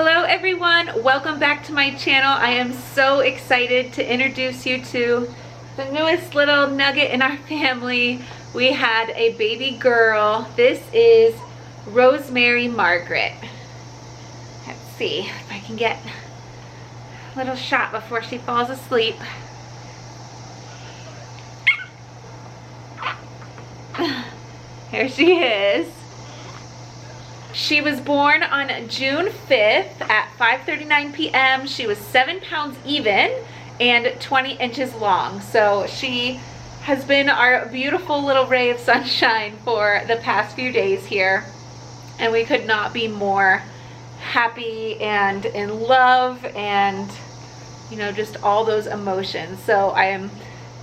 Hello everyone, welcome back to my channel. I am so excited to introduce you to the newest little nugget in our family. We had a baby girl. This is Rosemary Margaret. Let's see if I can get a little shot before she falls asleep. Here she is. She was born on June 5th at 5:39 p.m. She was 7 pounds even and 20 inches long. So she has been our beautiful little ray of sunshine for the past few days here. And we could not be more happy and in love and, you know, just all those emotions. So I am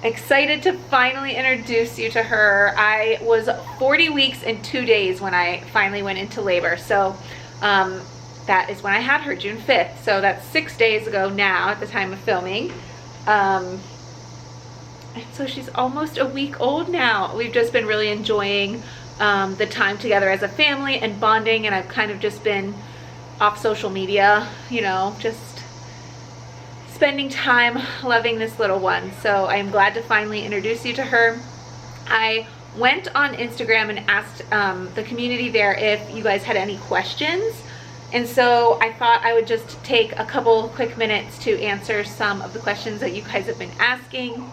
excited to finally introduce you to her. I was 40 weeks and 2 days when I finally went into labor. So that is when I had her, June 5th. So that's 6 days ago now at the time of filming. And so she's almost a week old now. We've just been really enjoying the time together as a family and bonding, and I've kind of just been off social media, you know, just spending time loving this little one. So I am glad to finally introduce you to her. I went on Instagram and asked the community there if you guys had any questions. And so I thought I would just take a couple quick minutes to answer some of the questions that you guys have been asking,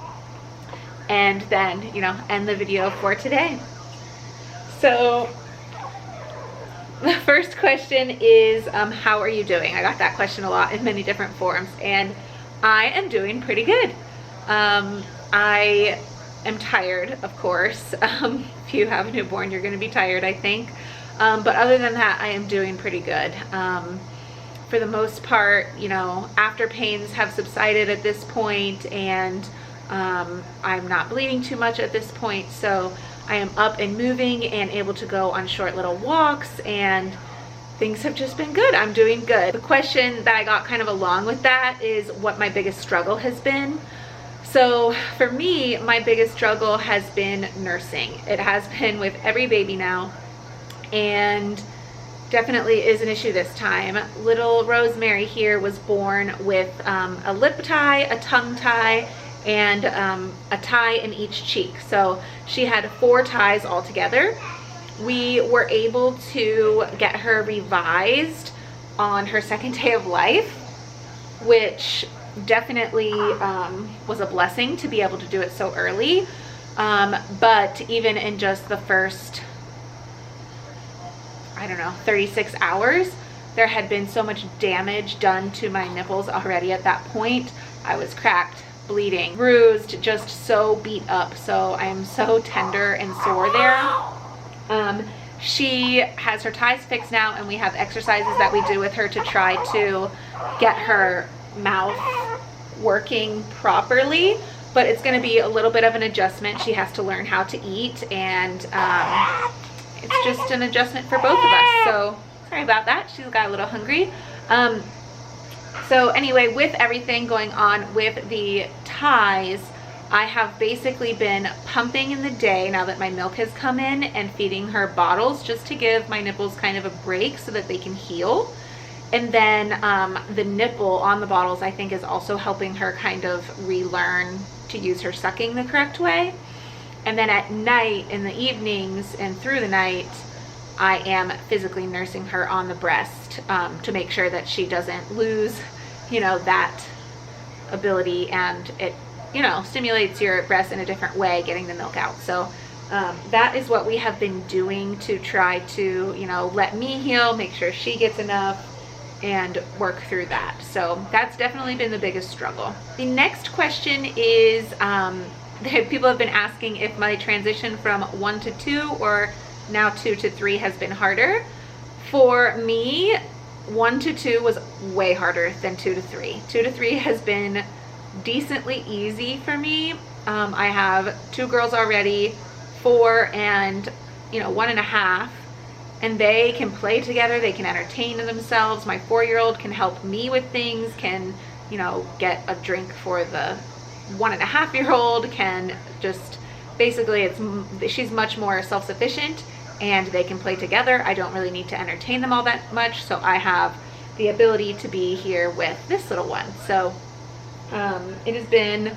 and then, you know, end the video for today. So the first question is, how are you doing? I got that question a lot in many different forms, and I am doing pretty good. I am tired, of course. If you have a newborn, you're gonna be tired, I think. But other than that, I am doing pretty good. For the most part, you know, after pains have subsided at this point, and I'm not bleeding too much at this point, so I am up and moving and able to go on short little walks, and things have just been good. I'm doing good. The question that I got kind of along with that is what my biggest struggle has been. So for me, my biggest struggle has been nursing. It has been with every baby now, and definitely is an issue this time. Little Rosemary here was born with a lip tie, a tongue tie, and a tie in each cheek. So she had 4 ties altogether. We were able to get her revised on her second day of life, which definitely was a blessing to be able to do it so early. But even in just the first, I don't know, 36 hours, there had been so much damage done to my nipples already at that point. I was cracked, bleeding, bruised, just so beat up. So I am so tender and sore there. She has her ties fixed now, and we have exercises that we do with her to try to get her mouth working properly, but it's going to be a little bit of an adjustment. She has to learn how to eat, and it's just an adjustment for both of us. So sorry about that. She's got a little hungry. So anyway, with everything going on with the ties, I have basically been pumping in the day now that my milk has come in, and feeding her bottles just to give my nipples kind of a break so that they can heal. And then the nipple on the bottles, I think, is also helping her kind of relearn to use her sucking the correct way. And then at night, in the evenings and through the night, I am physically nursing her on the breast to make sure that she doesn't lose, you know, that ability, and it, you know, stimulates your breast in a different way, getting the milk out. So that is what we have been doing to try to, you know, let me heal, make sure she gets enough, and work through that. So that's definitely been the biggest struggle. The next question is, people have been asking if my transition from 1 to 2 or now 2 to 3 has been harder. For me, 1 to 2 was way harder than 2 to 3. 2 to 3 has been decently easy for me. I have 2 girls already, 4 and, you know, 1.5, and they can play together, they can entertain themselves. My 4-year-old can help me with things, can, you know, get a drink for the 1.5-year-old, can just, basically she's much more self-sufficient, and they can play together. I don't really need to entertain them all that much, so I have the ability to be here with this little one. So it has been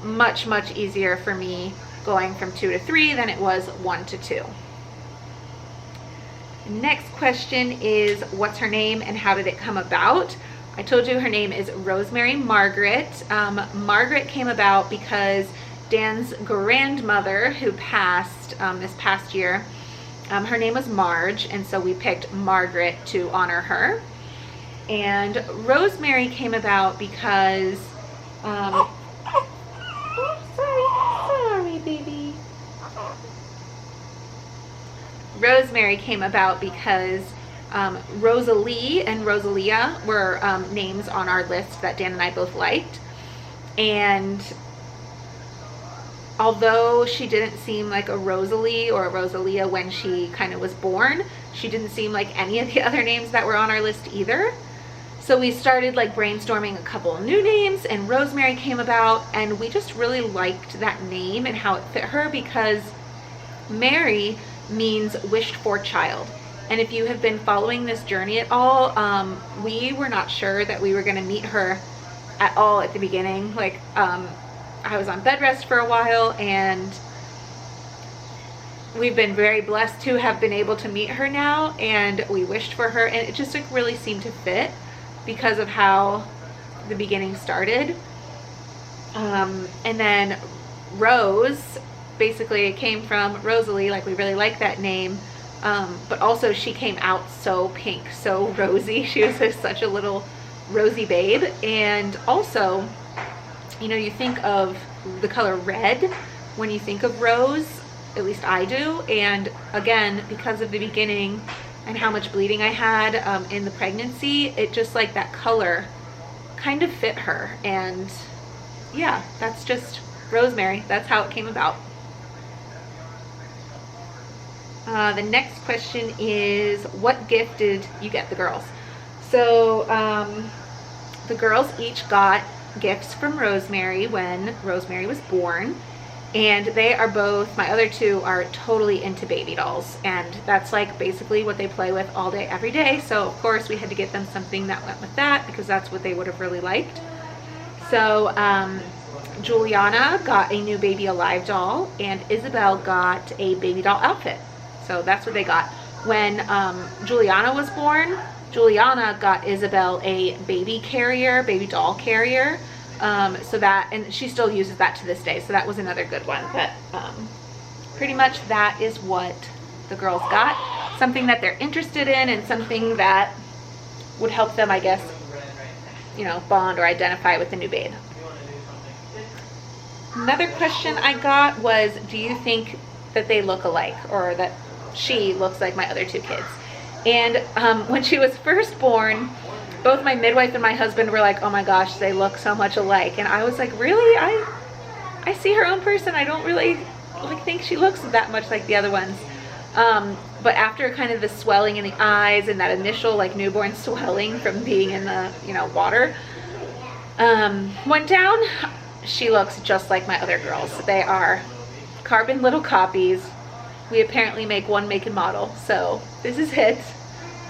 much, much easier for me going from 2 to 3 than it was 1 to 2. Next question is, what's her name and how did it come about? I told you her name is Rosemary Margaret. Margaret came about because Dan's grandmother, who passed this past year, her name was Marge, and so we picked Margaret to honor her. And Rosemary came about because, oh, sorry, baby. Rosemary came about because Rosalie and Rosalia were names on our list that Dan and I both liked. And although she didn't seem like a Rosalie or a Rosalia when she kind of was born, she didn't seem like any of the other names that were on our list either. So we started like brainstorming a couple of new names, and Rosemary came about, and we just really liked that name and how it fit her, because Mary means wished for child. And if you have been following this journey at all, we were not sure that we were going to meet her at all at the beginning. Like, I was on bed rest for a while, and we've been very blessed to have been able to meet her now, and we wished for her, and it just like really seemed to fit because of how the beginning started. And then Rose, basically it came from Rosalie, like we really like that name. But also she came out so pink, so rosy. She was just such a little rosy babe. And also, you know, you think of the color red when you think of Rose, at least I do. And again, because of the beginning and how much bleeding I had in the pregnancy, it just like that color kind of fit her. And yeah, that's just Rosemary. That's how it came about. The next question is, what gift did you get the girls? So the girls each got gifts from Rosemary when Rosemary was born, and they are both, my other two are totally into baby dolls, and that's like basically what they play with all day every day. So of course we had to get them something that went with that, because that's what they would have really liked. So Juliana got a new Baby Alive doll, and Isabel got a baby doll outfit. So that's what they got. When Juliana was born, Juliana got Isabel a baby carrier, baby doll carrier. So that, and she still uses that to this day. So that was another good one. But pretty much that is what the girls got. Something that they're interested in, and something that would help them, I guess, you know, bond or identify with the new babe. Another question I got was, do you think that they look alike, or that she looks like my other two kids? And when she was first born, both my midwife and my husband were like, oh my gosh, they look so much alike. And I was like, really? I see her own person. I don't really like think she looks that much like the other ones. But after kind of the swelling in the eyes and that initial like newborn swelling from being in the, you know, water went down, she looks just like my other girls. They are carbon little copies. We apparently make one make and model, so this is it.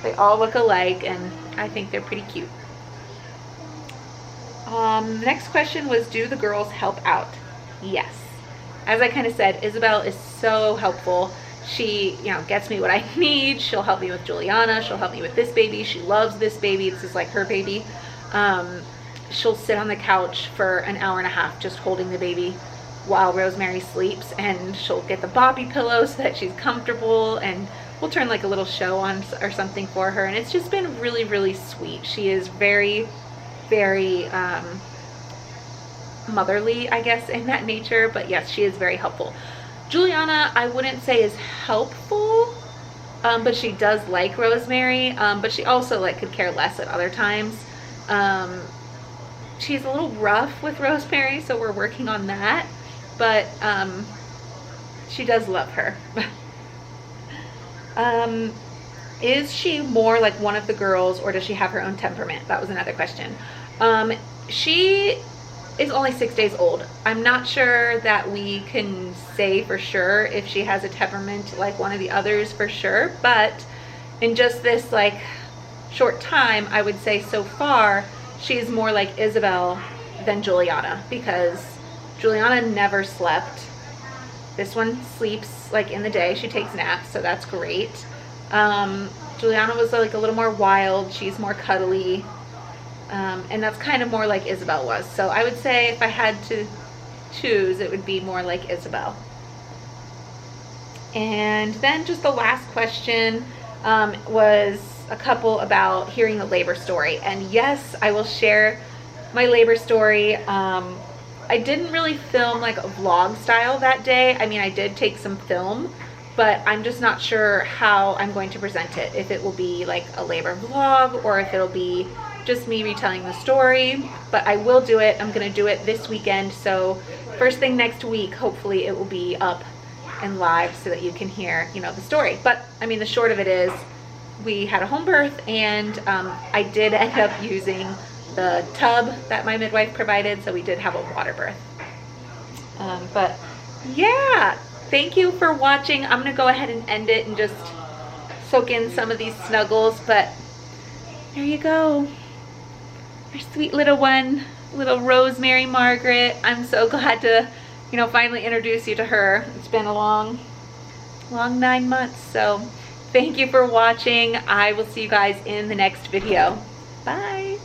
They all look alike, and I think they're pretty cute. The next question was, do the girls help out? Yes. As I kind of said, Isabel is so helpful. She, you know, gets me what I need. She'll help me with Juliana. She'll help me with this baby. She loves this baby. This is like her baby. She'll sit on the couch for an hour and a half just holding the baby while Rosemary sleeps, and she'll get the Boppy pillow so that she's comfortable, and we'll turn like a little show on or something for her, and it's just been really, really sweet. She is very, very motherly, I guess, in that nature, but yes, she is very helpful. Juliana, I wouldn't say is helpful, but she does like Rosemary, but she also like could care less at other times. She's a little rough with Rosemary, so we're working on that, but she does love her. Is she more like one of the girls, or does she have her own temperament? That was another question. She is only 6 days old. I'm not sure that we can say for sure if she has a temperament like one of the others for sure, but in just this like short time, I would say so far, she's more like Isabel than Juliana, because Juliana never slept. This one sleeps like in the day. She takes naps, so that's great. Juliana was like a little more wild. She's more cuddly. And that's kind of more like Isabel was. So I would say if I had to choose, it would be more like Isabel. And then just the last question was a couple about hearing the labor story. And yes, I will share my labor story. I didn't really film like a vlog style that day. I mean, I did take some film, but I'm just not sure how I'm going to present it. If it will be like a labor vlog or if it'll be just me retelling the story. But I will do it. I'm gonna do it this weekend. So first thing next week, hopefully it will be up and live so that you can hear, you know, the story. But I mean, the short of it is we had a home birth, and I did end up using the tub that my midwife provided, so we did have a water birth. But yeah, thank you for watching. I'm gonna go ahead and end it and just soak in some of these snuggles, but there you go. Our sweet little one, little Rosemary Margaret. I'm so glad to, you know, finally introduce you to her. It's been a long 9 months, so thank you for watching. I will see you guys in the next video. Bye.